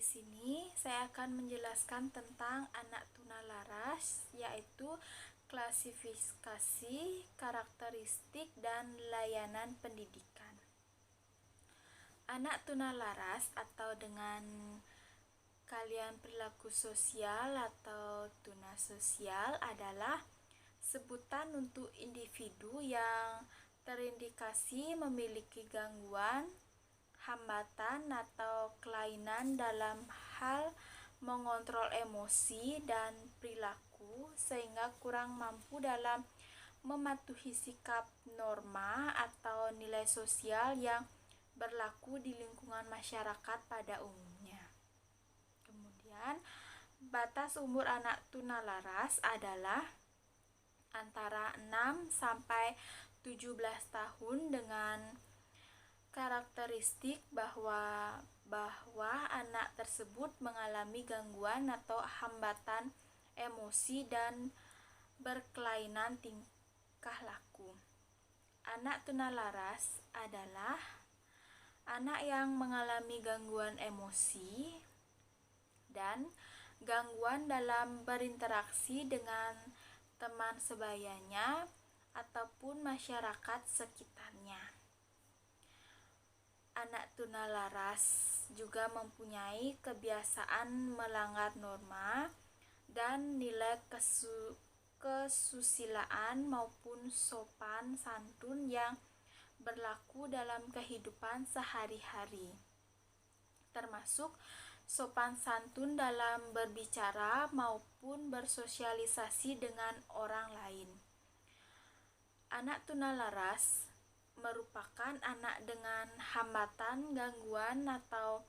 Di sini saya akan menjelaskan tentang anak tunalaras, yaitu klasifikasi, karakteristik, dan layanan pendidikan. Anak tunalaras atau dengan kalian perilaku sosial atau tunasosial adalah sebutan untuk individu yang terindikasi memiliki gangguan, hambatan atau kelainan dalam hal mengontrol emosi dan perilaku sehingga kurang mampu dalam mematuhi sikap norma atau nilai sosial yang berlaku di lingkungan masyarakat pada umumnya. Kemudian, batas umur anak tunalaras adalah antara 6 sampai 17 tahun dengan karakteristik bahwa anak tersebut mengalami gangguan atau hambatan emosi dan berkelainan tingkah laku. Anak tunalaras adalah anak yang mengalami gangguan emosi dan gangguan dalam berinteraksi dengan teman sebayanya ataupun masyarakat sekitarnya. Anak tunalaras juga mempunyai kebiasaan melanggar norma dan nilai kesusilaan maupun sopan santun yang berlaku dalam kehidupan sehari-hari, termasuk sopan santun dalam berbicara maupun bersosialisasi dengan orang lain. Anak tunalaras merupakan anak dengan hambatan, gangguan atau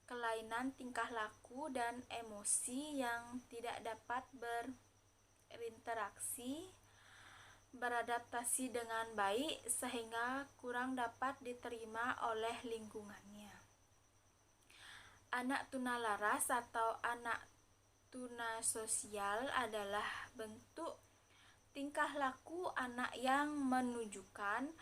kelainan tingkah laku dan emosi yang tidak dapat berinteraksi, beradaptasi dengan baik sehingga kurang dapat diterima oleh lingkungannya. Anak tunalaras atau anak tunasosial adalah bentuk tingkah laku anak yang menunjukkan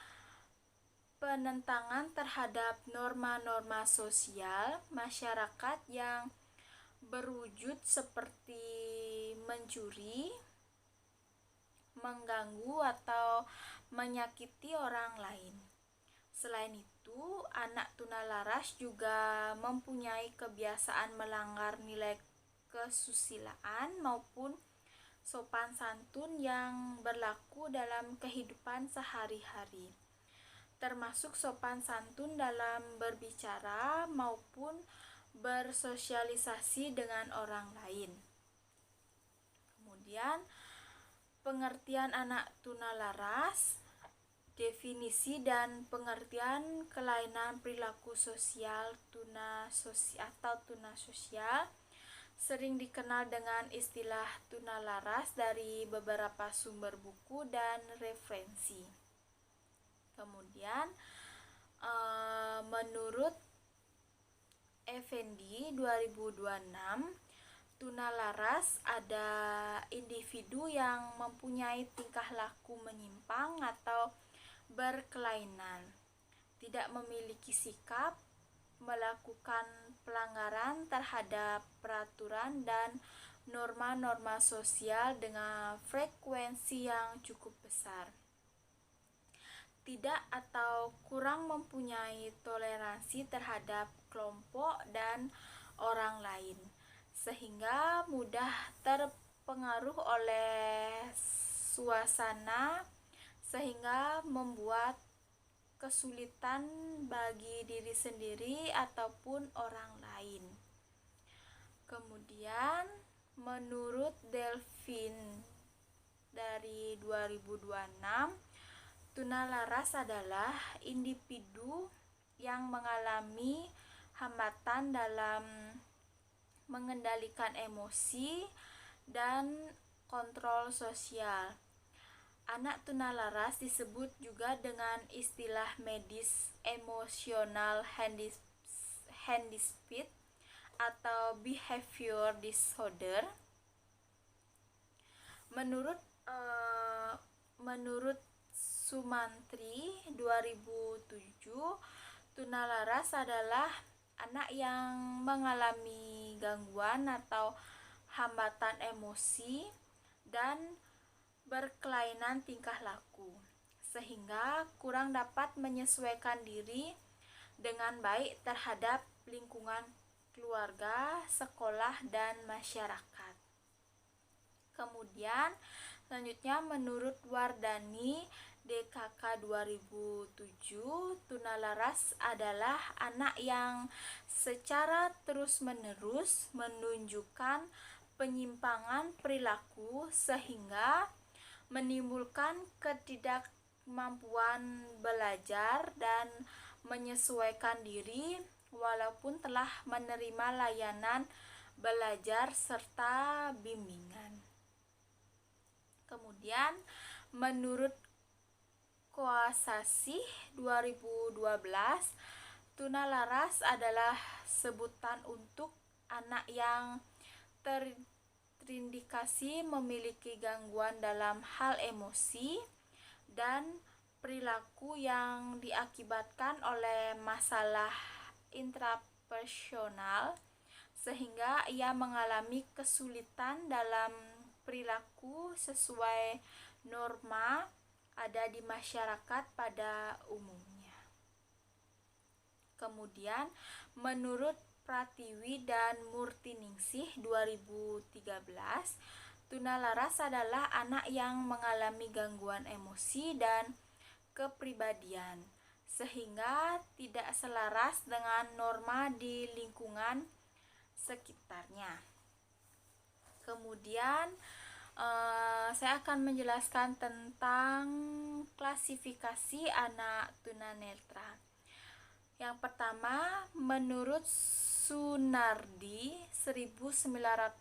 penentangan terhadap norma-norma sosial masyarakat yang berwujud seperti mencuri, mengganggu atau menyakiti orang lain. Selain itu, anak tunalaras juga mempunyai kebiasaan melanggar nilai kesusilaan maupun sopan santun yang berlaku dalam kehidupan sehari-hari, termasuk sopan santun dalam berbicara maupun bersosialisasi dengan orang lain. Kemudian, pengertian anak tunalaras, definisi dan pengertian kelainan perilaku sosial tunasosial sering dikenal dengan istilah tunalaras dari beberapa sumber buku dan referensi. Kemudian, menurut Effendi 2026, tunalaras ada individu yang mempunyai tingkah laku menyimpang atau berkelainan, tidak memiliki sikap, melakukan pelanggaran terhadap peraturan dan norma-norma sosial dengan frekuensi yang cukup besar, tidak atau kurang mempunyai toleransi terhadap kelompok dan orang lain, sehingga mudah terpengaruh oleh suasana sehingga membuat kesulitan bagi diri sendiri ataupun orang lain. Kemudian, menurut Delvin dari 2026, tunalaras adalah individu yang mengalami hambatan dalam mengendalikan emosi dan kontrol sosial. Anak tunalaras disebut juga dengan istilah medis emotional handicap atau behavior disorder. Menurut Sumantri 2007, tunalaras adalah anak yang mengalami gangguan atau hambatan emosi dan berkelainan tingkah laku, sehingga kurang dapat menyesuaikan diri dengan baik terhadap lingkungan keluarga, sekolah, dan masyarakat. Kemudian selanjutnya menurut Wardani DKK 2007, tunalaras adalah anak yang secara terus-menerus menunjukkan penyimpangan perilaku sehingga menimbulkan ketidakmampuan belajar dan menyesuaikan diri walaupun telah menerima layanan belajar serta bimbingan. Kemudian menurut Koasasih 2012, tunalaras adalah sebutan untuk anak yang terindikasi memiliki gangguan dalam hal emosi dan perilaku yang diakibatkan oleh masalah intrapersonal, sehingga ia mengalami kesulitan dalam perilaku sesuai norma ada di masyarakat pada umumnya. Kemudian menurut Pratiwi dan Murtiningsih 2013, tunalaras adalah anak yang mengalami gangguan emosi dan kepribadian sehingga tidak selaras dengan norma di lingkungan sekitarnya. Kemudian saya akan menjelaskan tentang klasifikasi anak tunanetra. Yang pertama, menurut Sunardi 1995,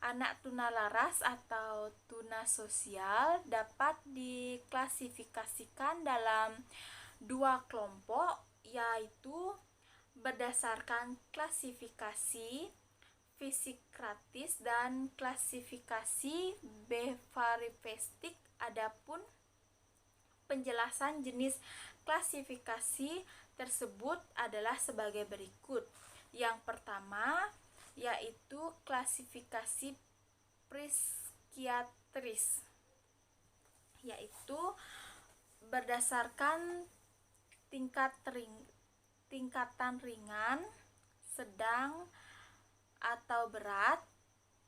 anak tunalaras atau tunasosial dapat diklasifikasikan dalam dua kelompok, yaitu berdasarkan klasifikasi Fisokratis dan klasifikasi Bevarifestik. Adapun penjelasan jenis klasifikasi tersebut adalah sebagai berikut. Yang pertama yaitu klasifikasi psikiatris, yaitu berdasarkan tingkatan ringan, sedang, atau berat.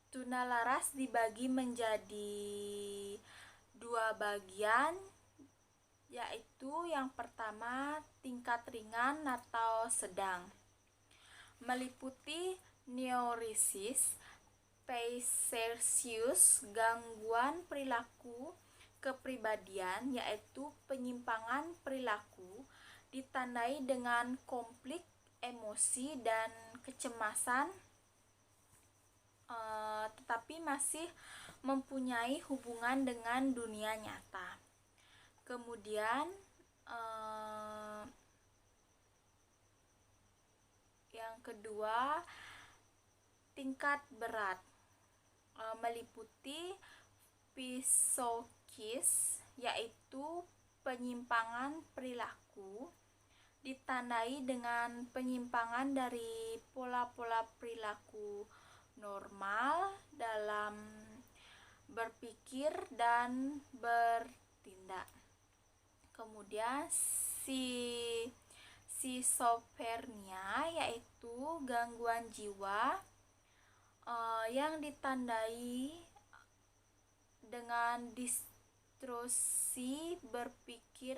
Tunalaras dibagi menjadi dua bagian, yaitu yang pertama tingkat ringan atau sedang, meliputi neurisis, Peisersius, gangguan perilaku kepribadian, yaitu penyimpangan perilaku ditandai dengan konflik emosi dan kecemasan, tetapi masih mempunyai hubungan dengan dunia nyata. Kemudian yang kedua, tingkat berat, meliputi pisokis, yaitu penyimpangan perilaku ditandai dengan penyimpangan dari pola-pola perilaku normal dalam berpikir dan bertindak. Kemudian schizophrenia, yaitu gangguan jiwa yang ditandai dengan distorsi berpikir,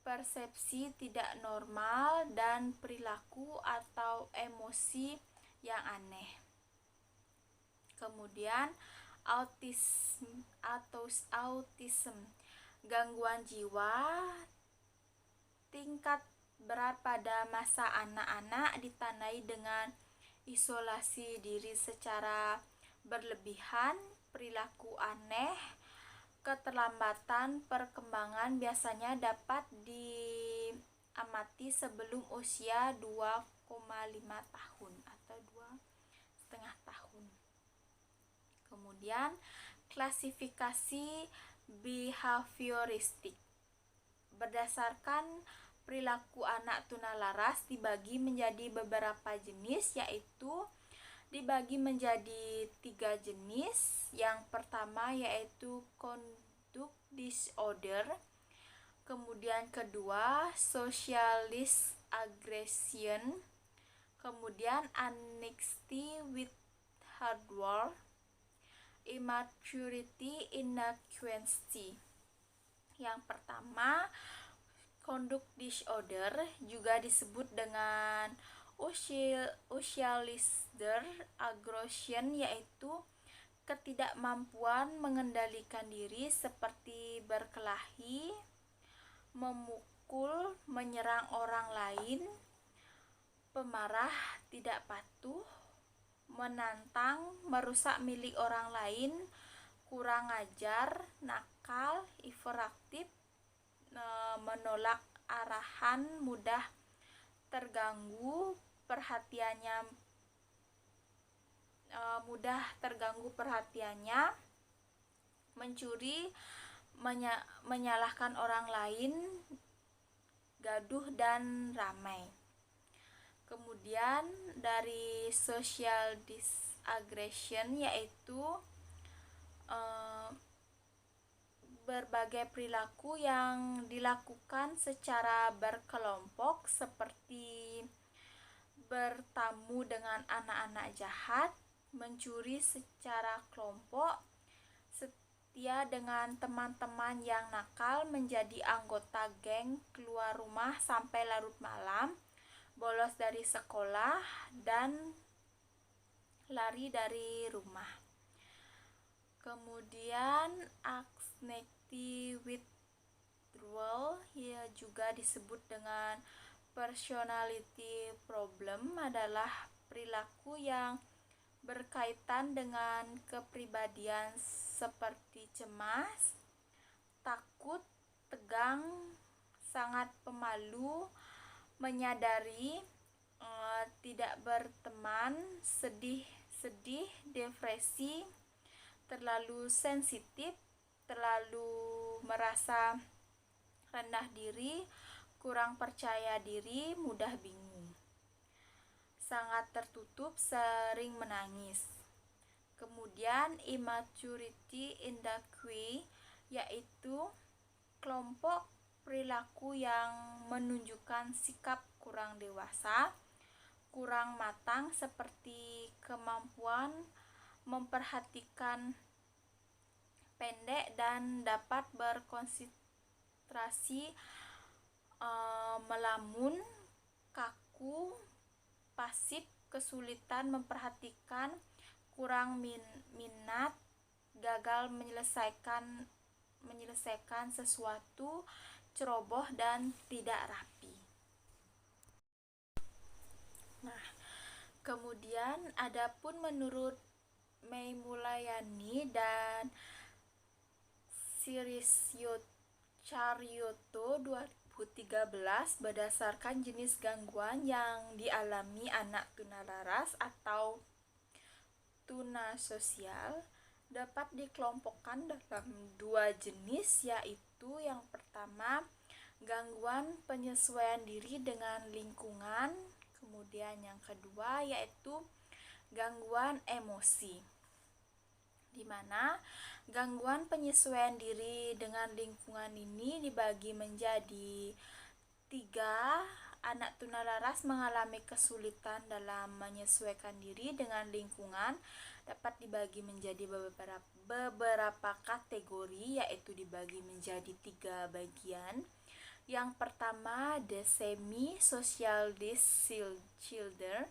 persepsi tidak normal, dan perilaku atau emosi yang aneh. Kemudian autism, gangguan jiwa tingkat berat pada masa anak-anak ditandai dengan isolasi diri secara berlebihan, perilaku aneh, keterlambatan perkembangan biasanya dapat diamati sebelum usia 2,5 tahun atau 2,5 tahun. Kemudian klasifikasi behavioristik berdasarkan perilaku anak tunalaras dibagi menjadi beberapa jenis, yaitu dibagi menjadi 3 jenis. Yang pertama yaitu conduct disorder, kemudian kedua socialist aggression, kemudian anxiety withdrawal, immaturity inadequacy. Yang pertama, conduct disorder juga disebut dengan socialist aggression, yaitu ketidakmampuan mengendalikan diri seperti berkelahi, memukul, menyerang orang lain, pemarah, tidak patuh, menantang, merusak milik orang lain, kurang ajar, nakal, hiperaktif, menolak arahan, mudah terganggu perhatiannya, mencuri, menyalahkan orang lain, gaduh dan ramai. Kemudian dari social disaggression yaitu berbagai perilaku yang dilakukan secara berkelompok, seperti bertamu dengan anak-anak jahat, mencuri secara kelompok, setia dengan teman-teman yang nakal, menjadi anggota geng, keluar rumah sampai larut malam, bolos dari sekolah, dan lari dari rumah. Kemudian anxiety withdrawal ya juga disebut dengan personality problem, adalah perilaku yang berkaitan dengan kepribadian seperti cemas, takut, tegang, sangat pemalu, menyadari, tidak berteman, sedih, depresi, terlalu sensitif, terlalu merasa rendah diri, kurang percaya diri, mudah bingung, sangat tertutup, sering menangis. Kemudian immaturity inadequacy yaitu kelompok perilaku yang menunjukkan sikap kurang dewasa, kurang matang, seperti kemampuan memperhatikan pendek dan dapat berkonsentrasi, melamun, kaku, pasif, kesulitan memperhatikan, kurang minat, gagal menyelesaikan sesuatu, ceroboh dan tidak rapi. Nah, kemudian adapun menurut May Mulayani dan Carioto 2013, berdasarkan jenis gangguan yang dialami anak tunalaras atau tunasosial, dapat dikelompokkan dalam 2 jenis, yaitu yang pertama gangguan penyesuaian diri dengan lingkungan, kemudian yang kedua yaitu gangguan emosi, di mana gangguan penyesuaian diri dengan lingkungan ini dibagi menjadi 3. Anak tunalaras mengalami kesulitan dalam menyesuaikan diri dengan lingkungan, dapat dibagi menjadi beberapa kategori, yaitu dibagi menjadi 3 bagian. Yang pertama, the semi-social children.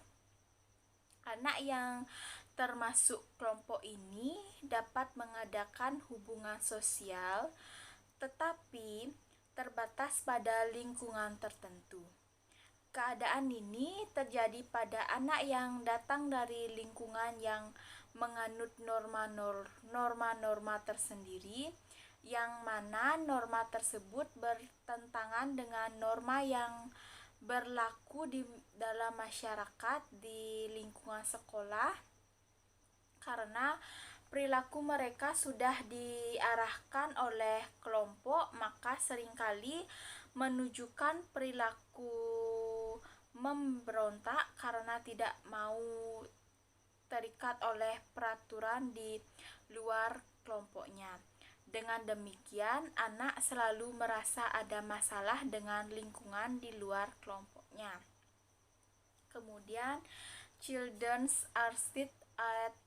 Anak yang termasuk kelompok ini dapat mengadakan hubungan sosial, tetapi terbatas pada lingkungan tertentu. Keadaan ini terjadi pada anak yang datang dari lingkungan yang menganut norma-norma tersendiri, yang mana norma tersebut bertentangan dengan norma yang berlaku di dalam masyarakat, di lingkungan sekolah, karena perilaku mereka sudah diarahkan oleh kelompok, maka seringkali menunjukkan perilaku memberontak karena tidak mau terikat oleh peraturan di luar kelompoknya. Dengan demikian, anak selalu merasa ada masalah dengan lingkungan di luar kelompoknya. Kemudian, children are set at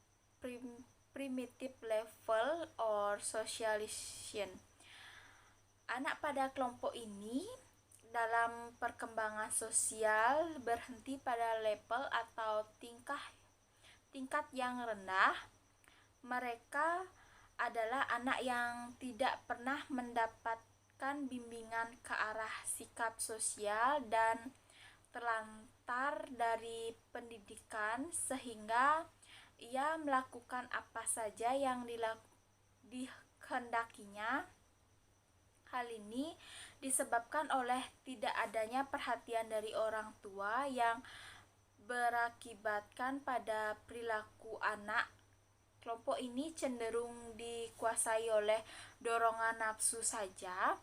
primitive level or socialization. Anak pada kelompok ini dalam perkembangan sosial berhenti pada level atau tingkat yang rendah. Mereka adalah anak yang tidak pernah mendapatkan bimbingan ke arah sikap sosial dan terlantar dari pendidikan sehingga ia melakukan apa saja yang dikehendakinya. Hal ini disebabkan oleh tidak adanya perhatian dari orang tua yang berakibatkan pada perilaku anak. Kelompok ini cenderung dikuasai oleh dorongan nafsu saja.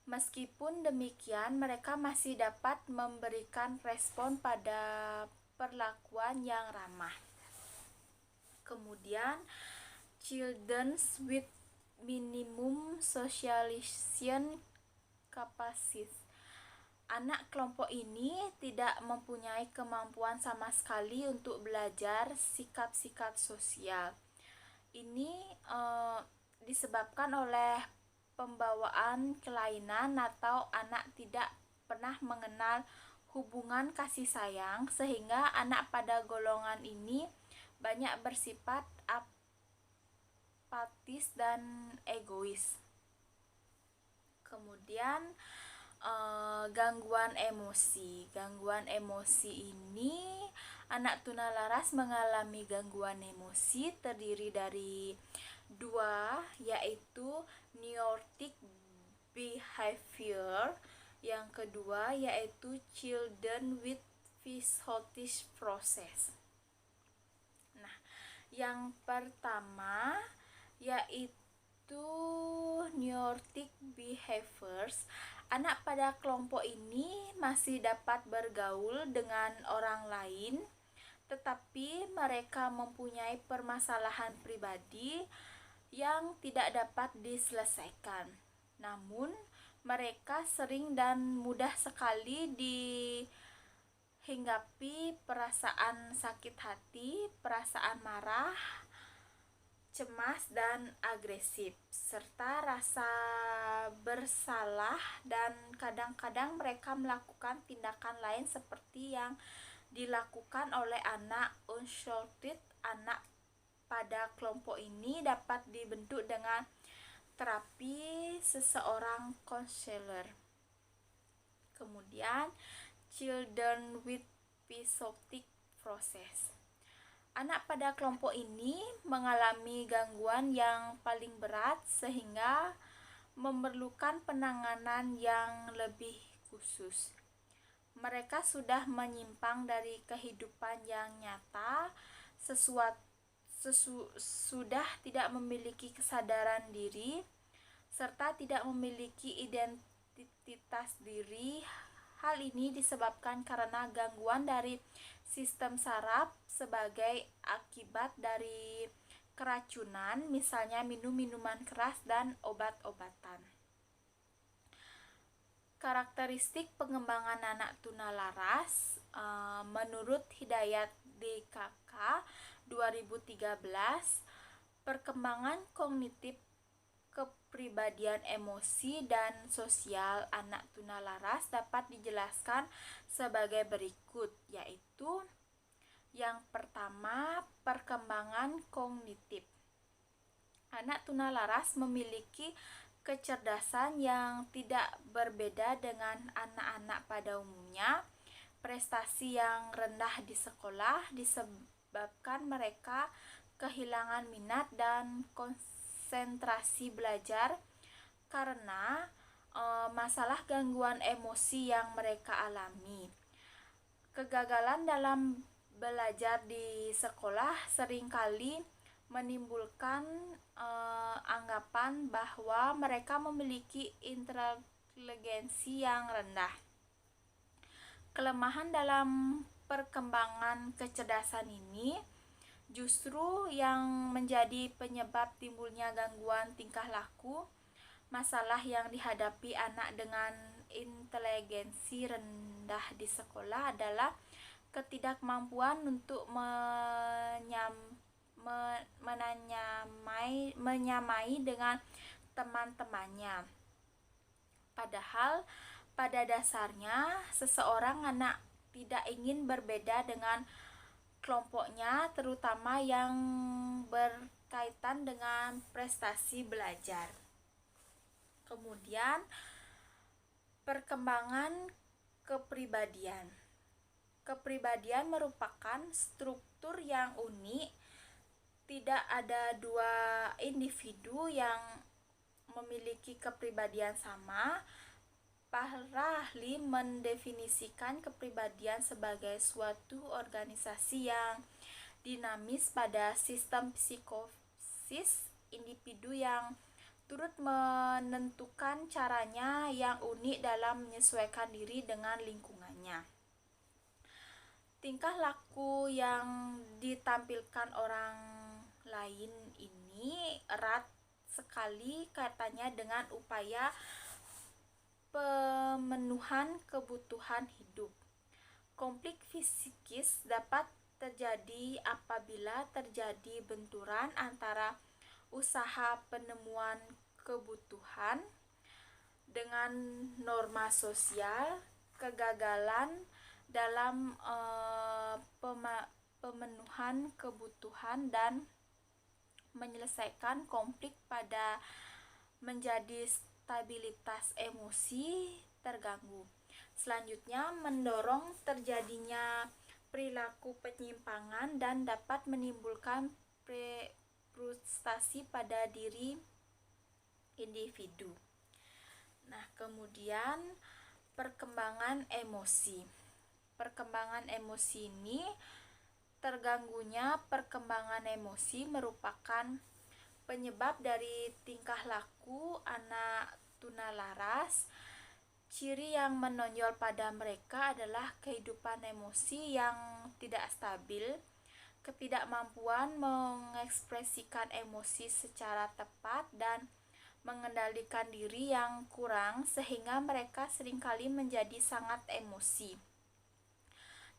Meskipun demikian, mereka masih dapat memberikan respon pada perlakuan yang ramah. Kemudian, children with minimum socialization capacity. Anak kelompok ini tidak mempunyai kemampuan sama sekali untuk belajar sikap-sikap sosial. Ini disebabkan oleh pembawaan kelainan atau anak tidak pernah mengenal hubungan kasih sayang, sehingga anak pada golongan ini banyak bersifat apatis dan egois. Kemudian gangguan emosi. Gangguan emosi ini, anak tunalaras mengalami gangguan emosi terdiri dari dua, yaitu neurotic behavior. Yang kedua yaitu children with psychotic process. Nah, yang pertama yaitu neurotic behaviors. Anak pada kelompok ini masih dapat bergaul dengan orang lain, tetapi mereka mempunyai permasalahan pribadi yang tidak dapat diselesaikan. Namun, mereka sering dan mudah sekali dihinggapi perasaan sakit hati, perasaan marah, cemas dan agresif, serta rasa bersalah, dan kadang-kadang mereka melakukan tindakan lain seperti yang dilakukan oleh anak unsheltered. Anak pada kelompok ini dapat dibentuk dengan terapi seseorang konselor. Kemudian, children with psychotic process. Anak pada kelompok ini mengalami gangguan yang paling berat sehingga memerlukan penanganan yang lebih khusus. Mereka sudah menyimpang dari kehidupan yang nyata, sudah tidak memiliki kesadaran diri, serta tidak memiliki identitas diri. Hal ini disebabkan karena gangguan dari sistem saraf sebagai akibat dari keracunan, misalnya minum minuman keras dan obat-obatan. Karakteristik pengembangan anak tunalaras menurut Hidayat DKK 2013, perkembangan kognitif, kepribadian, emosi, dan sosial anak tunalaras dapat dijelaskan sebagai berikut, yaitu yang pertama, perkembangan kognitif. Anak tunalaras memiliki kecerdasan yang tidak berbeda dengan anak-anak pada umumnya. Prestasi yang rendah di sekolah disebabkan mereka kehilangan minat dan konsentrasi belajar karena masalah gangguan emosi yang mereka alami. Kegagalan dalam belajar di sekolah seringkali menimbulkan anggapan bahwa mereka memiliki inteligensi yang rendah. Kelemahan dalam perkembangan kecerdasan ini justru yang menjadi penyebab timbulnya gangguan tingkah laku. Masalah yang dihadapi anak dengan inteligensi rendah di sekolah adalah ketidakmampuan untuk menyamai dengan teman-temannya. Padahal pada dasarnya seseorang anak tidak ingin berbeda dengan kelompoknya, terutama yang berkaitan dengan prestasi belajar. Kemudian perkembangan kepribadian. Kepribadian merupakan struktur yang unik. Tidak ada dua individu yang memiliki kepribadian sama. Para ahli mendefinisikan kepribadian sebagai suatu organisasi yang dinamis pada sistem psikosis individu yang turut menentukan caranya yang unik dalam menyesuaikan diri dengan lingkungannya. Tingkah laku yang ditampilkan orang lain ini erat sekali kaitannya dengan upaya pemenuhan kebutuhan hidup. Konflik psikis dapat terjadi apabila terjadi benturan antara usaha penemuan kebutuhan dengan norma sosial, kegagalan dalam pemenuhan kebutuhan dan menyelesaikan konflik pada menjadi stabilitas emosi terganggu. Selanjutnya, mendorong terjadinya perilaku penyimpangan dan dapat menimbulkan frustasi pada diri individu. Nah, kemudian perkembangan emosi. Perkembangan emosi ini, terganggunya perkembangan emosi merupakan penyebab dari tingkah laku anak tunalaras. Ciri yang menonjol pada mereka adalah kehidupan emosi yang tidak stabil, ketidakmampuan mengekspresikan emosi secara tepat, dan mengendalikan diri yang kurang sehingga mereka seringkali menjadi sangat emosi.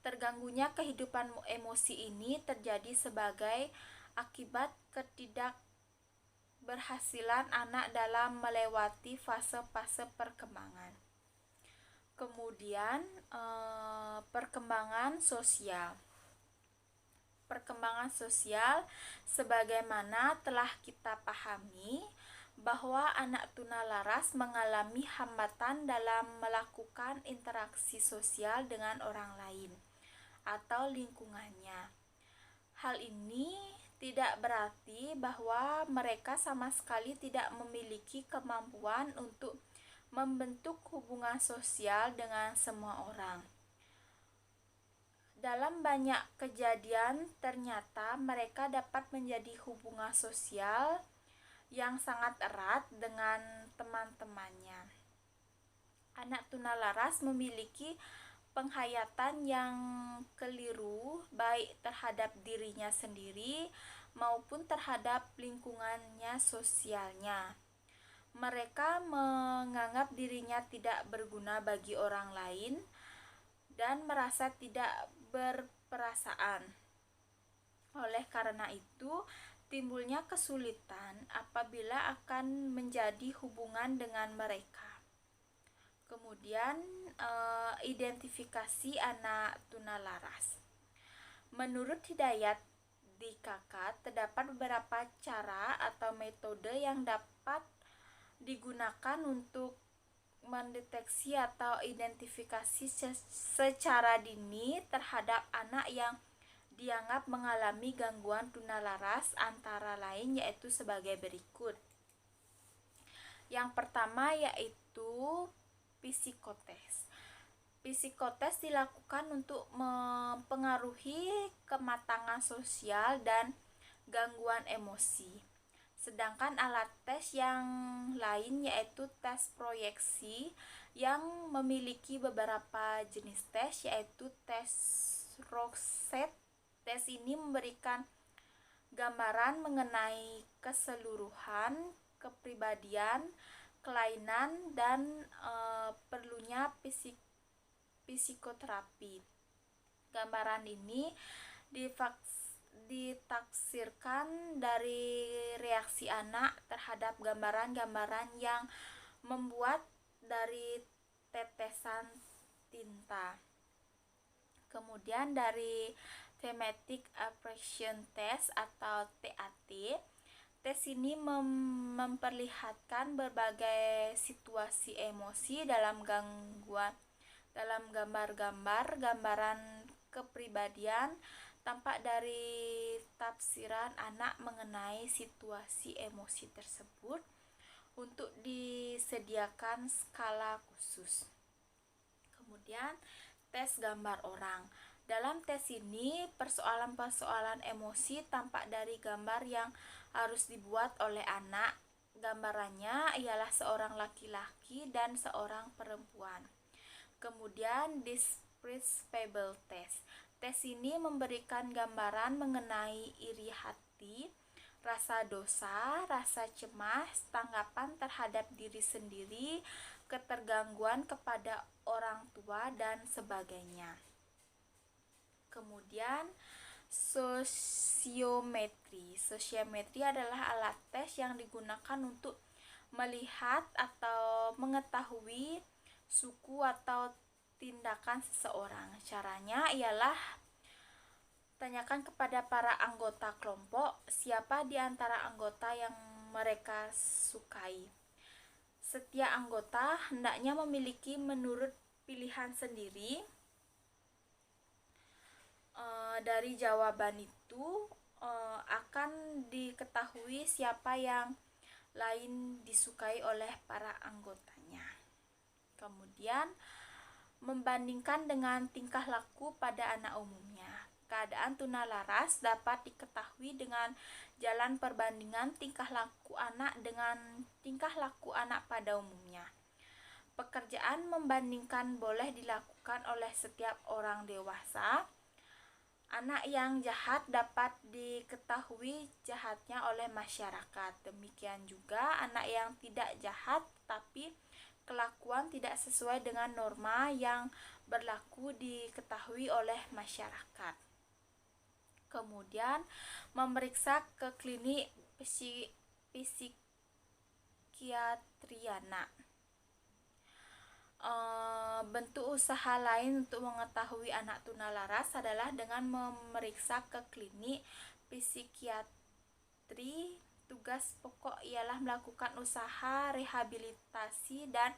Terganggunya kehidupan emosi ini terjadi sebagai akibat ketidakberhasilan anak dalam melewati fase-fase perkembangan. Kemudian perkembangan sosial. Perkembangan sosial sebagaimana telah kita pahami bahwa anak tunalaras mengalami hambatan dalam melakukan interaksi sosial dengan orang lain atau lingkungannya. Hal ini tidak berarti bahwa mereka sama sekali tidak memiliki kemampuan untuk membentuk hubungan sosial dengan semua orang. Dalam banyak kejadian, ternyata mereka dapat menjadi hubungan sosial yang sangat erat dengan teman-temannya. Anak tunalaras memiliki penghayatan yang keliru baik terhadap dirinya sendiri maupun terhadap lingkungannya sosialnya. Mereka menganggap dirinya tidak berguna bagi orang lain dan merasa tidak berperasaan. Oleh karena itu, timbulnya kesulitan apabila akan menjadi hubungan dengan mereka. Kemudian identifikasi anak tunalaras. Menurut Hidayat DKK, terdapat beberapa cara atau metode yang dapat digunakan untuk mendeteksi atau identifikasi secara dini terhadap anak yang dianggap mengalami gangguan tunalaras, antara lain yaitu sebagai berikut. Yang pertama yaitu psikotes. Psikotes dilakukan untuk mempengaruhi kematangan sosial dan gangguan emosi. Sedangkan alat tes yang lain yaitu tes proyeksi yang memiliki beberapa jenis tes, yaitu tes Rorschach. Tes ini memberikan gambaran mengenai keseluruhan kepribadian, kelainan, dan perlunya psikoterapi. Gambaran ini ditaksirkan dari reaksi anak terhadap gambaran-gambaran yang membuat dari tetesan tinta. Kemudian dari Thematic Appraisal Test atau TAT. Tes ini memperlihatkan berbagai situasi emosi dalam gambar-gambar gambaran kepribadian. Tampak dari tafsiran anak mengenai situasi emosi tersebut untuk disediakan skala khusus. Kemudian tes gambar orang. Dalam tes ini, persoalan-persoalan emosi tampak dari gambar yang harus dibuat oleh anak. Gambarannya ialah seorang laki-laki dan seorang perempuan. Kemudian Descriptive Test. Tes ini memberikan gambaran mengenai iri hati, rasa dosa, rasa cemas, tanggapan terhadap diri sendiri, ketergangguan kepada orang tua, dan sebagainya. Kemudian sosiometri. Sosiometri adalah alat tes yang digunakan untuk melihat atau mengetahui suku atau tindakan seseorang. Caranya ialah tanyakan kepada para anggota kelompok siapa di antara anggota yang mereka sukai. Setiap anggota hendaknya memiliki menurut pilihan sendiri. Dari jawaban itu akan diketahui siapa yang lain disukai oleh para anggotanya. Kemudian membandingkan dengan tingkah laku pada anak umumnya. Keadaan tunalaras dapat diketahui dengan jalan perbandingan tingkah laku anak dengan tingkah laku anak pada umumnya. Pekerjaan membandingkan boleh dilakukan oleh setiap orang dewasa. Anak yang jahat dapat diketahui jahatnya oleh masyarakat. Demikian juga anak yang tidak jahat tapi kelakuan tidak sesuai dengan norma yang berlaku diketahui oleh masyarakat. Kemudian memeriksa ke klinik psikiatriana. Bentuk usaha lain untuk mengetahui anak tunalaras adalah dengan memeriksa ke klinik psikiatri. Tugas pokok ialah melakukan usaha rehabilitasi dan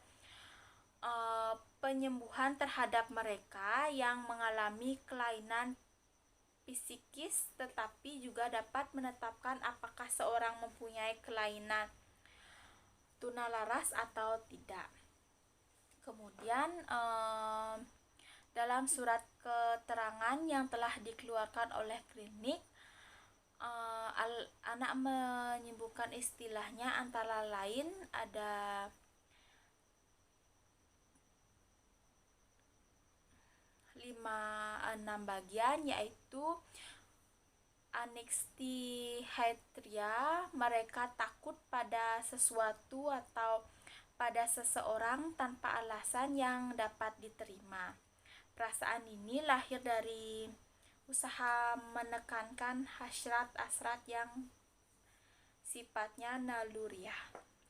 penyembuhan terhadap mereka yang mengalami kelainan psikis, tetapi juga dapat menetapkan apakah seorang mempunyai kelainan tunalaras atau tidak. Kemudian dalam surat keterangan yang telah dikeluarkan oleh klinik, anak menyebutkan istilahnya antara lain ada 5-6 bagian, yaitu anxiety-hysteria, mereka takut pada sesuatu atau pada seseorang tanpa alasan yang dapat diterima. Perasaan ini lahir dari usaha menekankan hasrat-hasrat yang sifatnya naluriah.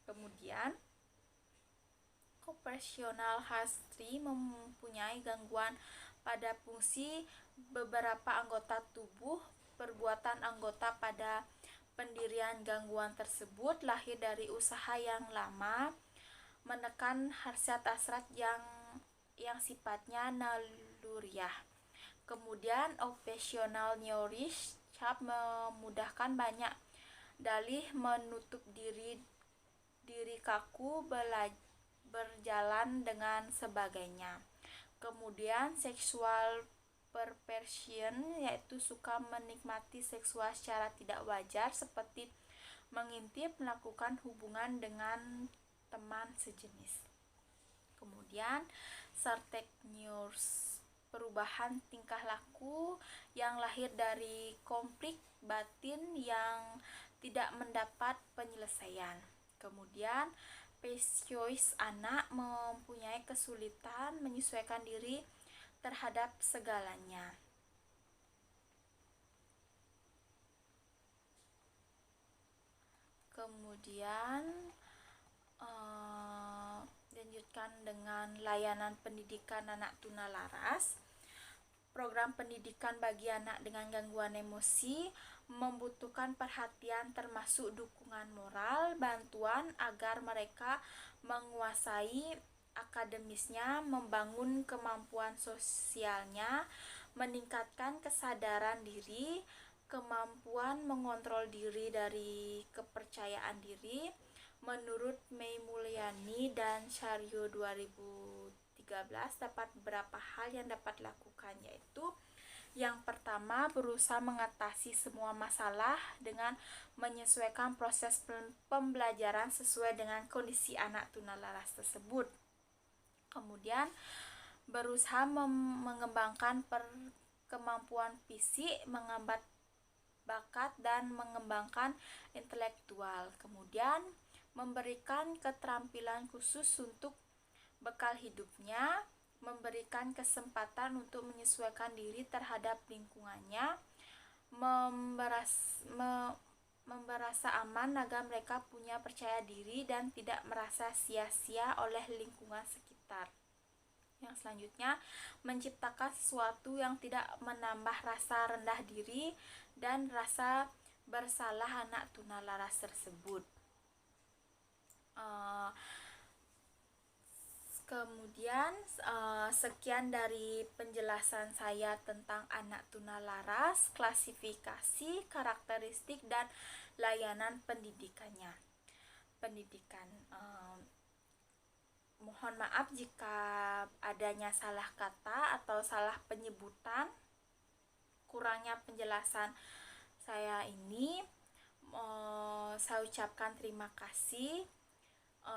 Kemudian Occupational History mempunyai gangguan pada fungsi beberapa anggota tubuh. Perbuatan anggota pada pendirian gangguan tersebut lahir dari usaha yang lama menekan hasrat-hasrat yang sifatnya naluriah. Kemudian Occupational Neuroscience memudahkan banyak dalih menutup diri kaku, berjalan dengan sebagainya. Kemudian Sexual Perversion, yaitu suka menikmati seksual secara tidak wajar seperti mengintip, melakukan hubungan dengan teman sejenis. Kemudian Sartechnius, perubahan tingkah laku yang lahir dari konflik batin yang tidak mendapat penyelesaian. Kemudian Pesiois, anak mempunyai kesulitan menyesuaikan diri terhadap segalanya. Kemudian lanjutkan dengan layanan pendidikan anak tunalaras. Program pendidikan bagi anak dengan gangguan emosi membutuhkan perhatian termasuk dukungan moral, bantuan agar mereka menguasai akademisnya, membangun kemampuan sosialnya, meningkatkan kesadaran diri, kemampuan mengontrol diri dari kepercayaan diri. Menurut Mei Mulyani dan Syaryo 2013, dapat beberapa hal yang dapat dilakukan, yaitu yang pertama, berusaha mengatasi semua masalah dengan menyesuaikan proses pembelajaran sesuai dengan kondisi anak tunalaras tersebut. Kemudian berusaha mengembangkan kemampuan fisik, mengambat bakat dan mengembangkan intelektual. Kemudian memberikan keterampilan khusus untuk bekal hidupnya, memberikan kesempatan untuk menyesuaikan diri terhadap lingkungannya, merasa aman agar mereka punya percaya diri dan tidak merasa sia-sia oleh lingkungan sekitar. Yang selanjutnya, menciptakan sesuatu yang tidak menambah rasa rendah diri dan rasa bersalah anak tunalaras tersebut. Kemudian sekian dari penjelasan saya tentang anak tunalaras, klasifikasi, karakteristik, dan layanan pendidikannya. Mohon maaf jika adanya salah kata atau salah penyebutan. Kurangnya penjelasan saya ini, saya ucapkan terima kasih.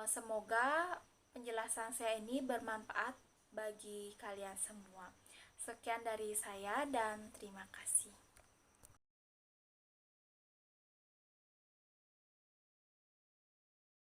Semoga penjelasan saya ini bermanfaat bagi kalian semua. Sekian dari saya dan terima kasih.